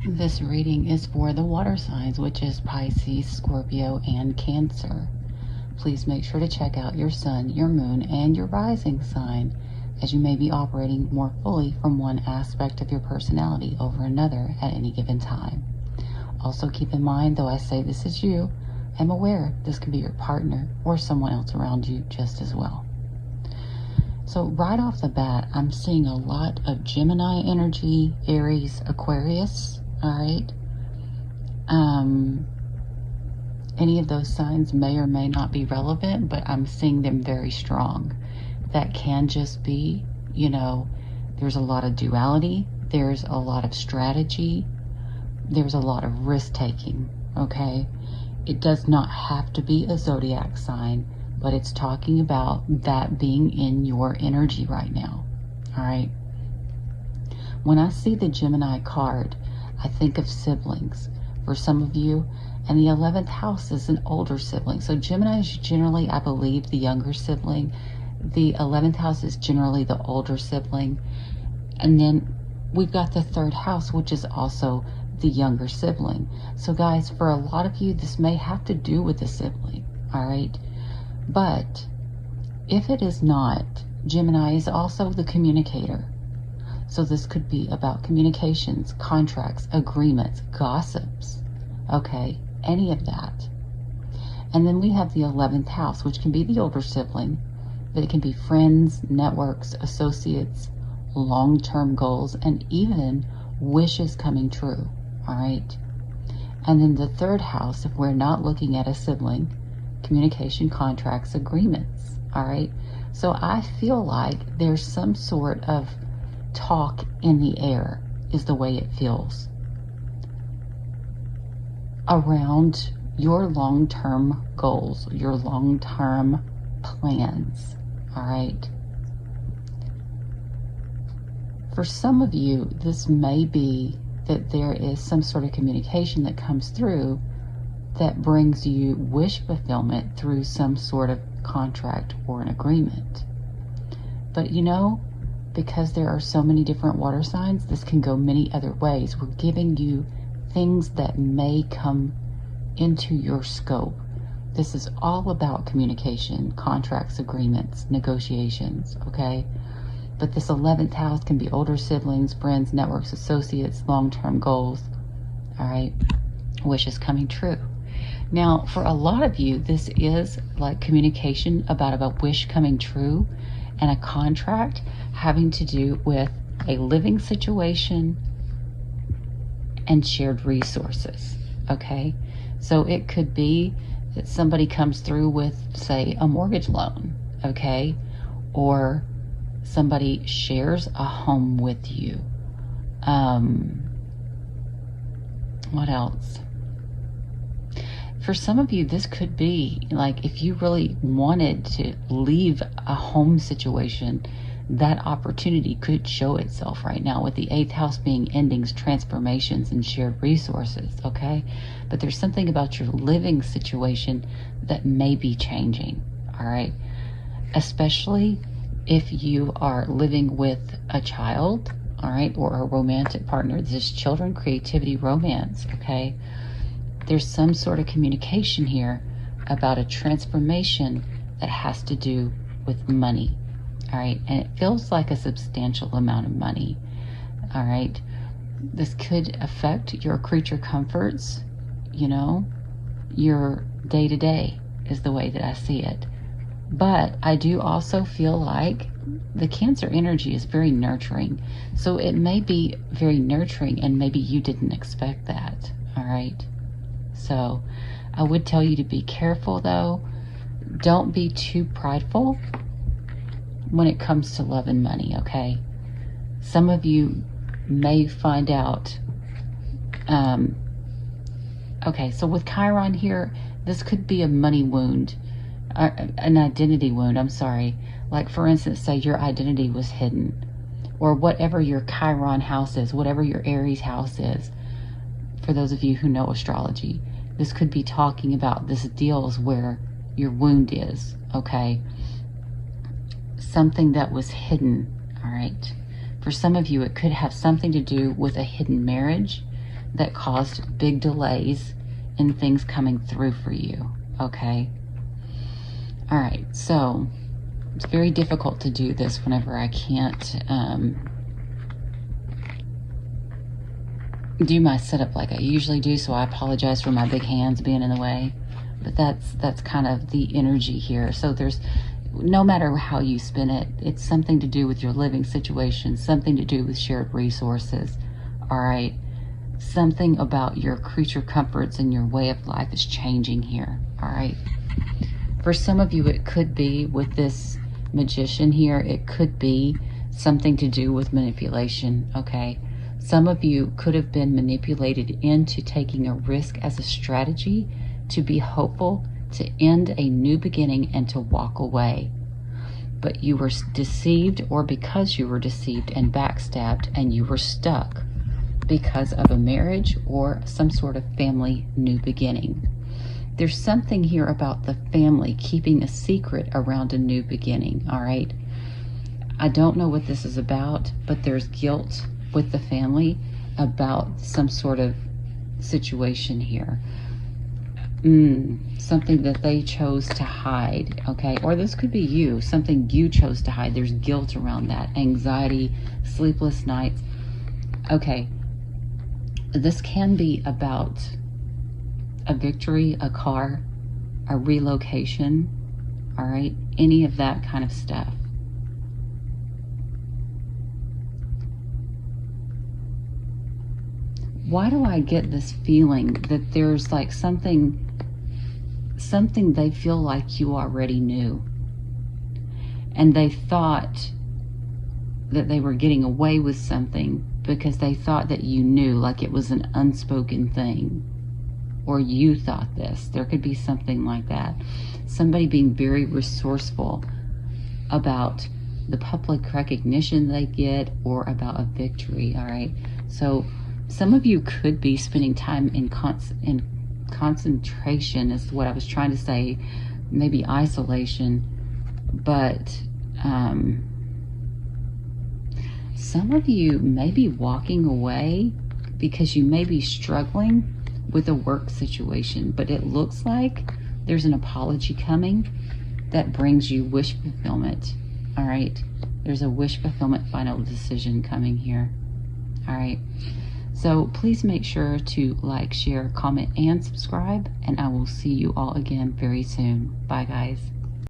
This reading is for the water signs, which is Pisces, Scorpio, and Cancer. Please make sure to check out your sun, your moon, and your rising sign, as you may be operating more fully from one aspect of your personality over another at any given time. Also keep in mind, though I say this is you, I'm aware this could be your partner or someone else around you just as well. So right off the bat, I'm seeing a lot of Gemini energy, Aries, Aquarius, all right? Any of those signs may or may not be relevant, but I'm seeing them very strong. That can just be, you know, there's a lot of duality, there's a lot of strategy, there's a lot of risk-taking, okay? It does not have to be a zodiac sign, but it's talking about that being in your energy right now, all right? When I see the Gemini card, I think of siblings for some of you, and the 11th house is an older sibling. So Gemini is generally, I believe, the younger sibling. The 11th house is generally the older sibling. And then we've got the 3rd house, which is also the younger sibling. So guys, for a lot of you, this may have to do with the sibling, all right? But if it is not, Gemini is also the communicator. So this could be about communications, contracts, agreements, gossips, okay, any of that. And then we have the 11th house, which can be the older sibling, but it can be friends, networks, associates, long-term goals, and even wishes coming true, all right? And then the 3rd house, if we're not looking at a sibling, communication, contracts, agreements, all right? So I feel like there's some sort of talk in the air, is the way it feels, around your long-term goals, your long-term plans, all right? For some of you, this may be that there is some sort of communication that comes through that brings you wish fulfillment through some sort of contract or an agreement. But you know, because there are so many different water signs, this can go many other ways. We're giving you things that may come into your scope. This is all about communication, contracts, agreements, negotiations, okay? But this 11th house can be older siblings, friends, networks, associates, long-term goals, all right? Wishes coming true. Now, for a lot of you, this is like communication about a wish coming true, and a contract having to do with a living situation and shared resources, okay? So it could be that somebody comes through with, say, a mortgage loan, okay? Or somebody shares a home with you. What else? For some of you, this could be like if you really wanted to leave a home situation, that opportunity could show itself right now, with the 8th house being endings, transformations, and shared resources, okay? But there's something about your living situation that may be changing, all right? Especially if you are living with a child, all right, or a romantic partner. This is children, creativity, romance, okay? There's some sort of communication here about a transformation that has to do with money, all right? And it feels like a substantial amount of money, all right? This could affect your creature comforts, you know, your day-to-day is the way that I see it. But I do also feel like the Cancer energy is very nurturing. So it may be very nurturing, and maybe you didn't expect that, all right? So I would tell you to be careful, though. Don't be too prideful when it comes to love and money, okay? Some of you may find out, okay, so with Chiron here, this could be a money wound, an identity wound, I'm sorry. Like, for instance, say your identity was hidden, or whatever your Chiron house is, whatever your Aries house is. For those of you who know astrology, this could be talking about, this deals where your wound is, okay? Something that was hidden, all right? For some of you, it could have something to do with a hidden marriage, that caused big delays in things coming through for you, okay? All right, so it's very difficult to do this whenever I can't do my setup like I usually do, so I apologize for my big hands being in the way, but that's kind of the energy here. So there's, no matter how you spin it, it's something to do with your living situation, something to do with shared resources, all right? Something about your creature comforts and your way of life is changing here, all right? For some of you, it could be with this Magician here, it could be something to do with manipulation, okay? Some of you could have been manipulated into taking a risk as a strategy to be hopeful, to end a new beginning and to walk away. But you were deceived, or because you were deceived and backstabbed, and you were stuck because of a marriage or some sort of family new beginning. There's something here about the family keeping a secret around a new beginning, all right? I don't know what this is about, but there's guilt with the family about some sort of situation here. Something that they chose to hide, okay? Or this could be you, something you chose to hide. There's guilt around that, anxiety, sleepless nights. Okay, this can be about a victory, a car, a relocation, all right? Any of that kind of stuff. Why do I get this feeling that there's like something they feel like you already knew, and they thought that they were getting away with something because they thought that you knew, like it was an unspoken thing, or you thought this. There could be something like that. Somebody being very resourceful about the public recognition they get, or about a victory, all right? So some of you could be spending time in concentration is what I was trying to say, maybe isolation, but some of you may be walking away because you may be struggling with a work situation, but it looks like there's an apology coming that brings you wish fulfillment, all right? There's a wish fulfillment final decision coming here, all right? So please make sure to like, share, comment, and subscribe, and I will see you all again very soon. Bye, guys.